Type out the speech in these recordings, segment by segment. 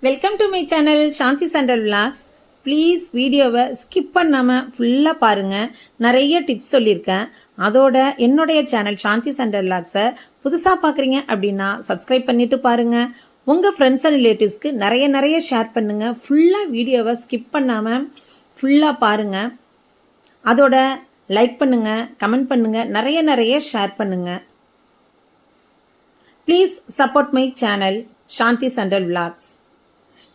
Welcome to my channel Shanthi சண்டல் vlogs. Please வீடியோவை skip பண்ணாமல் ஃபுல்லாக பாருங்கள். நிறைய டிப்ஸ் சொல்லியிருக்கேன். அதோட என்னுடைய சேனல் சாந்தி சண்டல் விலாக்ஸை புதுசாக பார்க்குறீங்க அப்படின்னா சப்ஸ்கிரைப் பண்ணிவிட்டு பாருங்கள். உங்கள் ஃப்ரெண்ட்ஸ் அண்ட் ரிலேட்டிவ்ஸ்க்கு நிறைய ஷேர் பண்ணுங்கள். ஃபுல்லாக வீடியோவை ஸ்கிப் பண்ணாமல் ஃபுல்லாக பாருங்கள். அதோட லைக் பண்ணுங்கள், கமெண்ட் பண்ணுங்கள், நிறைய ஷேர் பண்ணுங்கள். Please support my channel Shanthi சண்டல் விலாக்ஸ்.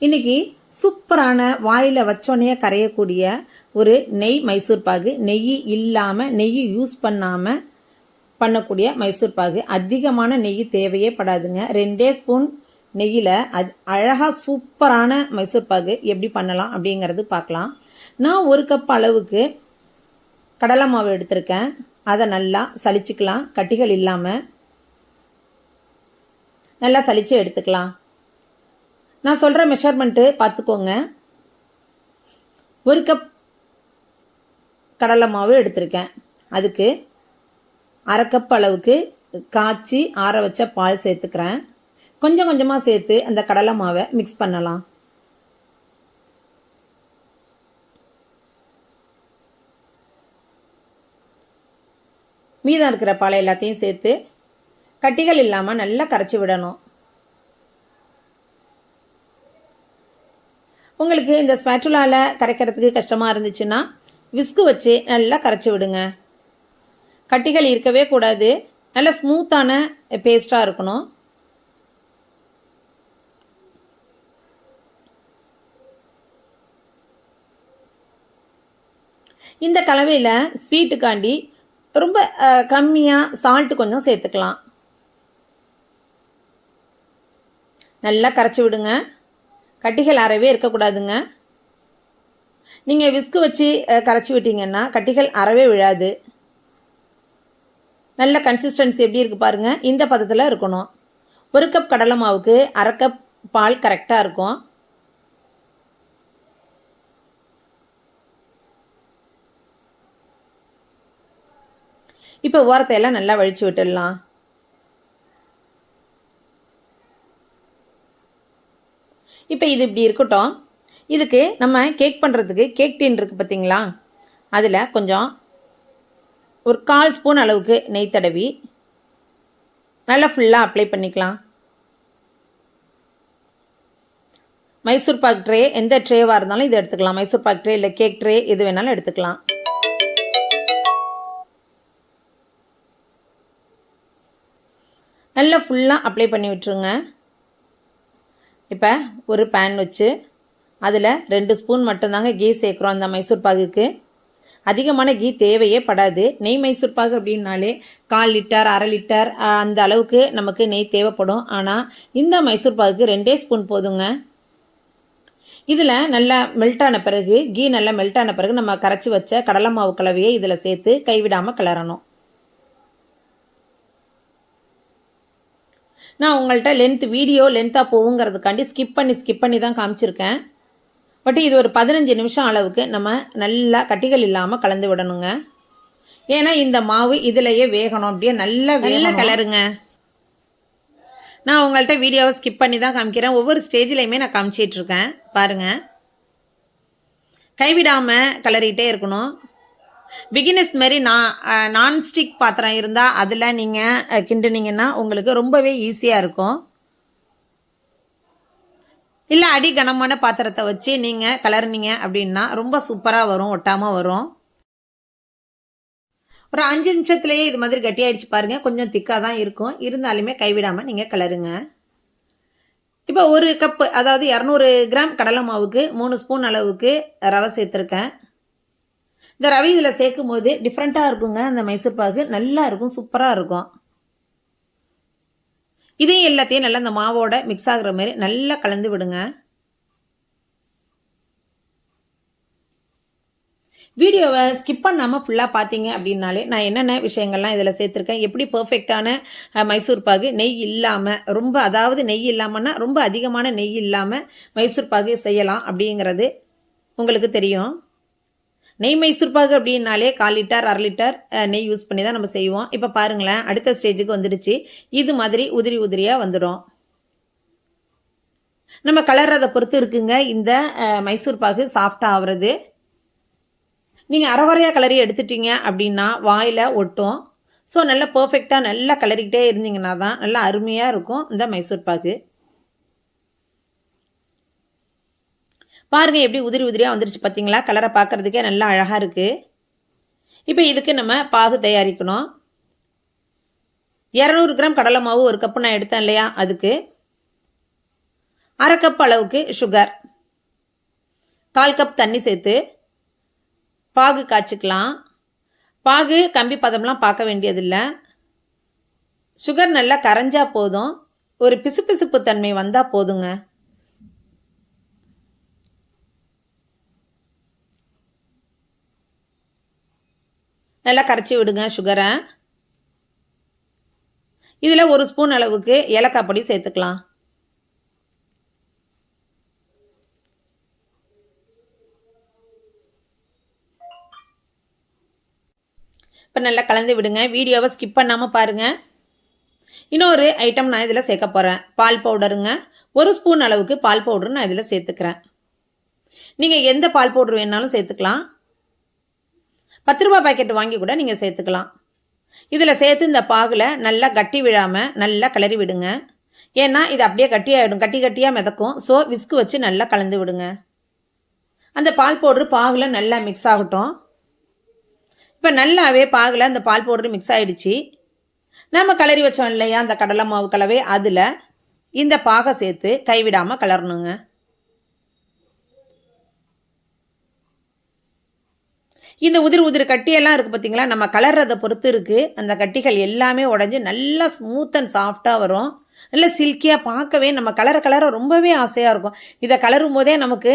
இன்றைக்கி சூப்பரான வாயில் வச்சோன்னே கரையக்கூடிய ஒரு நெய் மைசூர் பாகு. நெய் இல்லாமல், நெய் யூஸ் பண்ணாமல் பண்ணக்கூடிய மைசூர் பாகு. அதிகமான நெய் தேவையே படாதுங்க. 2 ஸ்பூன் நெய்யில் அழகாக சூப்பரான மைசூர் பாகு எப்படி பண்ணலாம் அப்படிங்கிறது பார்க்கலாம். நான் 1 கப் அளவுக்கு கடலை மாவு எடுத்திருக்கேன். அதை நல்லா சலிச்சுக்கலாம். கட்டிகள் இல்லாமல் நல்லா சலித்து எடுத்துக்கலாம். நான் சொல்கிற மெஷர்மெண்ட்டு பார்த்துக்கோங்க. 1 கப் கடலை மாவு எடுத்திருக்கேன். அதுக்கு 1/2 கப் அளவுக்கு காய்ச்சி ஆற வச்ச பால் சேர்த்துக்கிறேன். கொஞ்சம் கொஞ்சமாக சேர்த்து அந்த கடலை மாவை மிக்ஸ் பண்ணலாம். மீதம் இருக்கிற பாலை எல்லாத்தையும் சேர்த்து கட்டிகள் இல்லாமல் நல்லா கரைச்சி விடணும். உங்களுக்கு இந்த ஸ்பேச்சுலாவில் கரைக்கிறதுக்கு கஷ்டமாக இருந்துச்சுன்னா விஸ்கு வச்சு நல்லா கரைச்சி விடுங்க. கட்டிகள் இருக்கவே கூடாது. நல்ல ஸ்மூத்தான பேஸ்ட்டாக இருக்கணும். இந்த கலவையில் ஸ்வீட்டுக்காண்டி ரொம்ப கம்மியாக சால்ட்டு கொஞ்சம் சேர்த்துக்கலாம். நல்லா கரைச்சி விடுங்க. கட்டிகள் அறவே இருக்கக்கூடாதுங்க. நீங்கள் விஸ்கு வச்சு கரைச்சி விட்டீங்கன்னா கட்டிகள் அறவே விழாது. நல்ல கன்சிஸ்டன்சி எப்படி இருக்குது பாருங்கள். இந்த பதத்தில் இருக்கணும். 1 கப் கடலை மாவுக்கு 1/2 கப் பால் கரெக்டாக இருக்கும். இப்போ ஓரத்தையெல்லாம் நல்லா வழித்து விட்டுடலாம். இப்போ இது இப்படி இருக்கட்டும். இதுக்கு நம்ம கேக் பண்ணுறதுக்கு கேக் டின் இருக்குது பார்த்தீங்களா, அதில் கொஞ்சம் ஒரு 1/4 ஸ்பூன் அளவுக்கு நெய் தடவி நல்லா ஃபுல்லாக அப்ளை பண்ணிக்கலாம். மைசூர் பாக் ட்ரே, எந்த ட்ரேவாக இருந்தாலும் இது எடுத்துக்கலாம். மைசூர் பாக் ட்ரே இல்லை கேக் ட்ரே எது வேணாலும் எடுத்துக்கலாம். நல்லா ஃபுல்லாக அப்ளை பண்ணி விட்டுருங்க. இப்போ ஒரு பேன் வச்சு அதில் 2 ஸ்பூன் மட்டும்தாங்க கீ சேர்க்குறோம். அந்த மைசூர் பாகுக்கு அதிகமான கீ தேவையே படாது. நெய் மைசூர் பாகு அப்படின்னாலே 1/4 லிட்டர் 1/2 லிட்டர் அந்த அளவுக்கு நமக்கு நெய் தேவைப்படும். ஆனால் இந்த மைசூர் பாகுக்கு 2 ஸ்பூன் போதுங்க. இதில் நல்லா மெல்ட்டான பிறகு, கீ நல்லா மெல்ட்டான பிறகு நம்ம கரைச்சி வச்ச கடலை மாவு கலவையை இதில் சேர்த்து கைவிடாமல் கிளறணும். நான் உங்கள்கிட்ட வீடியோ லென்த்தாக போகுங்கிறதுக்காண்டி ஸ்கிப் பண்ணி தான் காமிச்சிருக்கேன். பட் இது ஒரு 15 நிமிஷம் அளவுக்கு நம்ம நல்லா கட்டிகள் இல்லாமல் கலந்து விடணுங்க. ஏன்னா இந்த மாவு இதிலையே வேகணும். அப்படியே நல்லா கிளறுங்க. நான் உங்கள்கிட்ட வீடியோவை ஸ்கிப் பண்ணி தான் காமிக்கிறேன். ஒவ்வொரு ஸ்டேஜ்லையுமே நான் காமிச்சிட்ருக்கேன் பாருங்கள். கைவிடாமல் கிளறிட்டே இருக்கணும். பிகினர்ஸ் மாரி நான்ஸ்டிக் பாத்திரம் இருந்தால் அதில் நீங்கள் கிண்டுனீங்கன்னா உங்களுக்கு ரொம்பவே ஈஸியாக இருக்கும். இல்லை அடி கனமான பாத்திரத்தை வச்சு நீங்கள் கிளறினீங்க அப்படின்னா ரொம்ப சூப்பராக வரும், ஒட்டாமல் வரும். ஒரு 5 நிமிஷத்துலேயே இது மாதிரி கட்டியாயிடுச்சு பாருங்கள். கொஞ்சம் திக்காக தான் இருக்கும். இருந்தாலுமே கைவிடாமல் நீங்கள் கிளறுங்க. இப்போ 1 கப்பு, அதாவது 200 கிராம் கடலை மாவுக்கு 3 ஸ்பூன் அளவுக்கு ரவை சேர்த்துருக்கேன். இந்த ரவை இதில் சேர்க்கும் போது டிஃப்ரெண்ட்டாக இருக்குங்க. அந்த மைசூர் பாகு நல்லா இருக்கும், சூப்பராக இருக்கும். இதையும் எல்லாத்தையும் நல்லா அந்த மாவோட மிக்ஸ் ஆகுற மாதிரி நல்லா கலந்து விடுங்க. வீடியோவை ஸ்கிப் பண்ணாமல் ஃபுல்லாக பார்த்தீங்க அப்படின்னாலே நான் என்னென்ன விஷயங்கள்லாம் இதில் சேர்த்துருக்கேன், எப்படி பர்ஃபெக்டான மைசூர் பாகு நெய் இல்லாமல், ரொம்ப அதாவது நெய் இல்லாமல்னா ரொம்ப அதிகமான நெய் இல்லாமல் மைசூர் பாகு செய்யலாம் அப்படிங்கிறது உங்களுக்கு தெரியும். நெய் மைசூர் பாகு அப்படின்னாலே 1/4 லிட்டர் 1/2 லிட்டர் நெய் யூஸ் பண்ணி தான் நம்ம செய்வோம். இப்போ பாருங்களேன், அடுத்த ஸ்டேஜுக்கு வந்துடுச்சு. இது மாதிரி உதிரியாக வந்துடும். நம்ம கலர்றதை பொறுத்து இருக்குங்க இந்த மைசூர் பாகு சாஃப்டாக ஆகுறது. நீங்கள் அரைவரையாக கலரி எடுத்துட்டீங்க அப்படின்னா வாயில் ஒட்டும். ஸோ நல்லா பர்ஃபெக்டாக நல்லா கலரிக்கிட்டே இருந்தீங்கன்னா தான் நல்லா அருமையாக இருக்கும் இந்த மைசூர் பாகு. பாருங்கள் எப்படி உதிரி உதிரியாக வந்துருச்சு பார்த்தீங்களா? கலரை பார்க்குறதுக்கே நல்லா அழகாக இருக்குது. இப்போ இதுக்கு நம்ம பாகு தயாரிக்கணும். 200 கிராம் கடலை மாவு ஒரு கப்பு நான் எடுத்தேன் இல்லையா, அதுக்கு 1/2 கப் அளவுக்கு சுகர், 1/4 கப் தண்ணி சேர்த்து பாகு காய்ச்சிக்கலாம். பாகு கம்பி பதம்லாம் பார்க்க வேண்டியதில்லை. சுகர் நல்லா கரைஞ்சா போதும். ஒரு பிசுபிசுப்பு தன்மை வந்தால் போதுங்க. நல்லா கரைச்சி விடுங்க சுகரை. இதில் 1 ஸ்பூன் அளவுக்கு ஏலக்காய் பொடி சேர்த்துக்கலாம். இப்போ நல்லா கலந்து விடுங்க. வீடியோவை ஸ்கிப் பண்ணாமல் பாருங்கள். இன்னொரு ஐட்டம் நான் இதில் சேர்க்க போகிறேன். பால் பவுடருங்க. 1 ஸ்பூன் அளவுக்கு பால் பவுடர் நான் இதில் சேர்த்துக்கிறேன். நீங்கள் எந்த பால் பவுடர் வேணாலும் சேர்த்துக்கலாம். 10 ரூபா பாக்கெட் வாங்கி கூட நீங்கள் சேர்த்துக்கலாம். இதில் சேர்த்து இந்த பாகில் நல்லா கட்டி விழாமல் நல்லா கிளறி விடுங்க. ஏன்னா இது அப்படியே கட்டியாகிடும், கட்டி கட்டியாக மிதக்கும். ஸோ விஸ்கு வச்சு நல்லா கலந்து விடுங்க. அந்த பால் பவுடர் பாகில் நல்லா மிக்ஸ் ஆகட்டும். இப்போ நல்லாவே பாகில் அந்த பால் பவுடர் மிக்ஸ் ஆகிடுச்சு. நம்ம கிளறி வச்சோம் இல்லையா அந்த கடலை மாவு கலவை, அதில் இந்த பாகை சேர்த்து கைவிடாமல் கலரணுங்க. இந்த உதிரி கட்டியெல்லாம் இருக்குது பார்த்தீங்களா, நம்ம கலர்றதை பொறுத்து இருக்குது. அந்த கட்டிகள் எல்லாமே உடஞ்சி நல்லா ஸ்மூத் அண்ட் சாஃப்டாக வரும். நல்லா சில்கியாக பார்க்கவே நம்ம கலரை ரொம்பவே ஆசையாக இருக்கும். இதை கலரும் போதே நமக்கு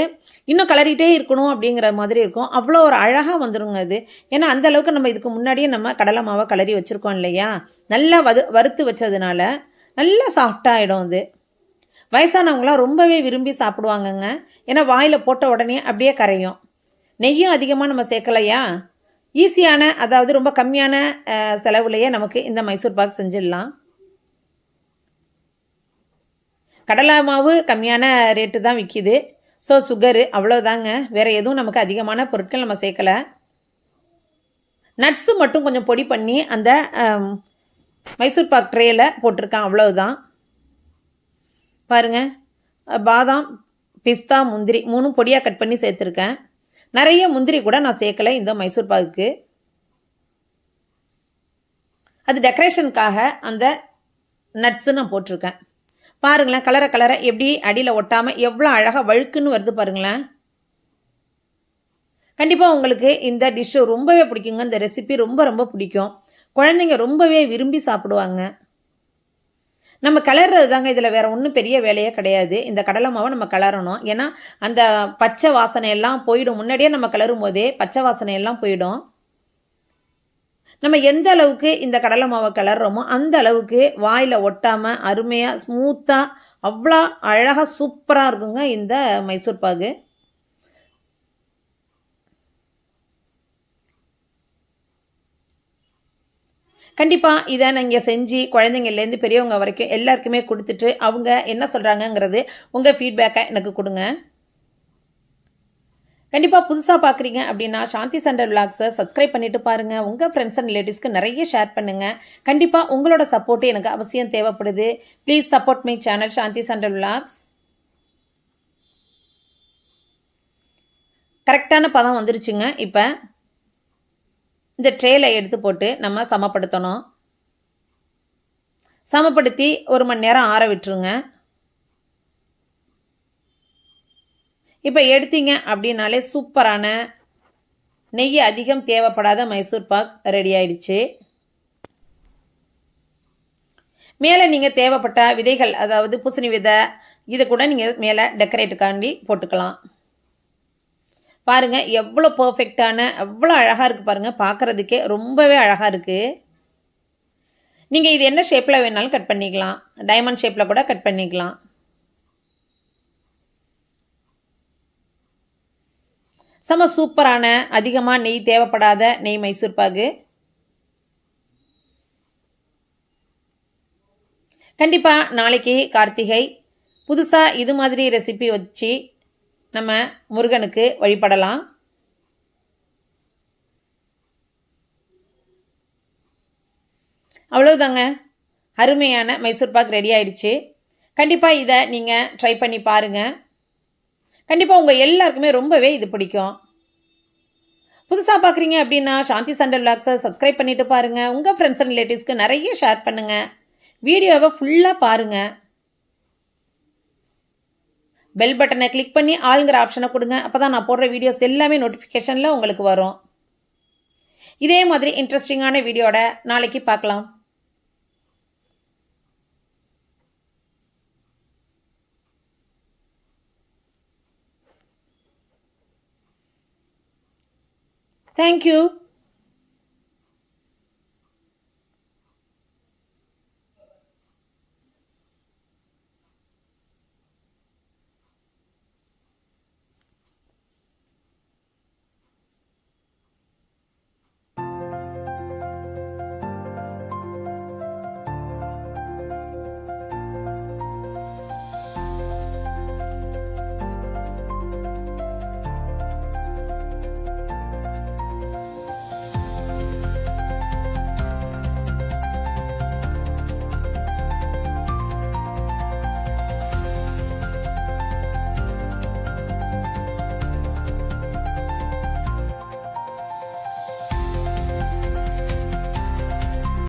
இன்னும் கலரிகிட்டே இருக்கணும் அப்படிங்கிற மாதிரி இருக்கும். அவ்வளோ ஒரு அழகாக வந்துடுங்க இது. ஏன்னா அந்தளவுக்கு நம்ம இதுக்கு முன்னாடியே நம்ம கடலை மாவை கலரி வச்சுருக்கோம் இல்லையா, நல்லா வறுத்து வச்சதுனால நல்லா சாஃப்டாகிடும் இது. வயசானவங்களாம் ரொம்பவே விரும்பி சாப்பிடுவாங்கங்க. ஏன்னா வாயில் போட்ட உடனே அப்படியே கரையும். நெய்யும் அதிகமாக நம்ம சேர்க்கலையா, ஈஸியான அதாவது ரொம்ப கம்மியான செலவுலையே நமக்கு இந்த மைசூர் பாக் செஞ்சிடலாம். கடலை மாவு கம்மியான ரேட்டு தான் விற்கிது. ஸோ சுகரு அவ்வளோதாங்க, வேறு எதுவும் நமக்கு அதிகமான பொருட்கள் நம்ம சேர்க்கலை. நட்ஸு மட்டும் கொஞ்சம் பொடி பண்ணி அந்த மைசூர் பாக் ட்ரேயில் போட்டிருக்கேன், அவ்வளவுதான். பாருங்கள், பாதாம், பிஸ்தா, முந்திரி 3 பொடியாக கட் பண்ணி சேர்த்துருக்கேன். நிறைய முந்திரி கூட நான் சேர்க்கலை இந்த மைசூர் பாகுக்கு. அது டெக்கரேஷனுக்காக அந்த நட்ஸு நான் போட்டிருக்கேன். பாருங்களேன், கலரை எப்படி அடியில் ஒட்டாமல் எவ்வளோ அழகாக வழுக்குன்னு வருது பாருங்களேன். கண்டிப்பாக உங்களுக்கு இந்த டிஷ்ஷு ரொம்பவே பிடிக்குங்க. இந்த ரெசிபி ரொம்ப பிடிக்கும். குழந்தைங்க ரொம்பவே விரும்பி சாப்பிடுவாங்க. நம்ம கிளறது தாங்க இதில், வேறு ஒன்றும் பெரிய வேலையே கிடையாது. இந்த கடலை மாவை நம்ம கிளறணும். ஏன்னா அந்த பச்சை வாசனையெல்லாம் போயிடும். முன்னாடியே நம்ம கிளறும் போதே பச்சை வாசனையெல்லாம் போயிடும். நம்ம எந்த அளவுக்கு இந்த கடலை மாவை கிளறோமோ அந்த அளவுக்கு வாயில் ஒட்டாமல் அருமையாக ஸ்மூத்தாக அவ்வளோ அழகாக சூப்பராக இருக்குங்க இந்த மைசூர் பாகு. கண்டிப்பாக இதை நீங்கள் செஞ்சு குழந்தைங்கள்லேருந்து பெரியவங்க வரைக்கும் எல்லாருக்குமே கொடுத்துட்டு அவங்க என்ன சொல்கிறாங்கங்கிறது உங்கள் ஃபீட்பேக்கை எனக்கு கொடுங்க. கண்டிப்பாக புதுசாக பார்க்குறீங்க அப்படின்னா சாந்தி சண்டல் விலாக்ஸை சப்ஸ்கிரைப் பண்ணிவிட்டு பாருங்கள். உங்கள் ஃப்ரெண்ட்ஸ் அண்ட் ரிலேட்டிவ்ஸ்க்கு நிறைய ஷேர் பண்ணுங்கள். கண்டிப்பாக உங்களோட சப்போர்ட்டு எனக்கு அவசியம் தேவைப்படுது. Please support my channel Shanthi சண்டல் விலாக்ஸ். கரெக்டான பதம் வந்துருச்சுங்க. இப்போ இந்த ட்ரேயில் எடுத்து போட்டு நம்ம சமப்படுத்தணும். சமப்படுத்தி 1 மணி நேரம் ஆற விட்டுருங்க. இப்போ எடுத்தீங்க அப்படின்னாலே சூப்பரான நெய் அதிகம் தேவைப்படாத மைசூர் பாக் ரெடி ஆயிடுச்சு. மேலே நீங்கள் தேவைப்பட்ட விதைகள், அதாவது பூசணி விதை, இதை கூட நீங்கள் மேலே டெக்கரேட்டுக்காண்டி போட்டுக்கலாம். பாருங்கள் எவ்வளோ பர்ஃபெக்டான, எவ்வளோ அழகாக இருக்குது பாருங்கள். பார்க்குறதுக்கே ரொம்பவே அழகாக இருக்குது. நீங்கள் இது என்ன ஷேப்பில் வேணாலும் கட் பண்ணிக்கலாம். டைமண்ட் ஷேப்பில் கூட கட் பண்ணிக்கலாம். செம சூப்பரான, அதிகமாக நெய் தேவைப்படாத நெய் மைசூர் பாகு. கண்டிப்பாக நாளைக்கு கார்த்திகை, புதுசாக இது மாதிரி ரெசிபி வச்சு நம்ம முருகனுக்கு வழிபடலாம். அவ்வளவுதாங்க, அருமையான மைசூர் பாக் ரெடி ஆயிடுச்சு. கண்டிப்பாக இதை நீங்கள் ட்ரை பண்ணி பாருங்கள். கண்டிப்பாக உங்கள் எல்லாருக்குமே ரொம்பவே இது பிடிக்கும். புதுசாக பார்க்குறீங்க அப்படின்னா சாந்தி சண்டல் விளாக்ஸை சப்ஸ்கிரைப் பண்ணிட்டு பாருங்கள். உங்கள் ஃப்ரெண்ட்ஸ் அண்ட் ரிலேட்டிவ்ஸ்க்கு நிறைய ஷேர் பண்ணுங்கள். வீடியோவை ஃபுல்லாக பாருங்கள். பெல் பட்டனை கிளிக் பண்ணி ஆளுங்கிற ஆப்ஷனை கொடுங்க. அப்போ தான் நான் போடுற வீடியோஸ் எல்லாமே நோட்டிஃபிகேஷனில் உங்களுக்கு வரும். இதே மாதிரி இன்ட்ரெஸ்டிங்கான வீடியோட நாளைக்கு பார்க்கலாம். தேங்க்யூ.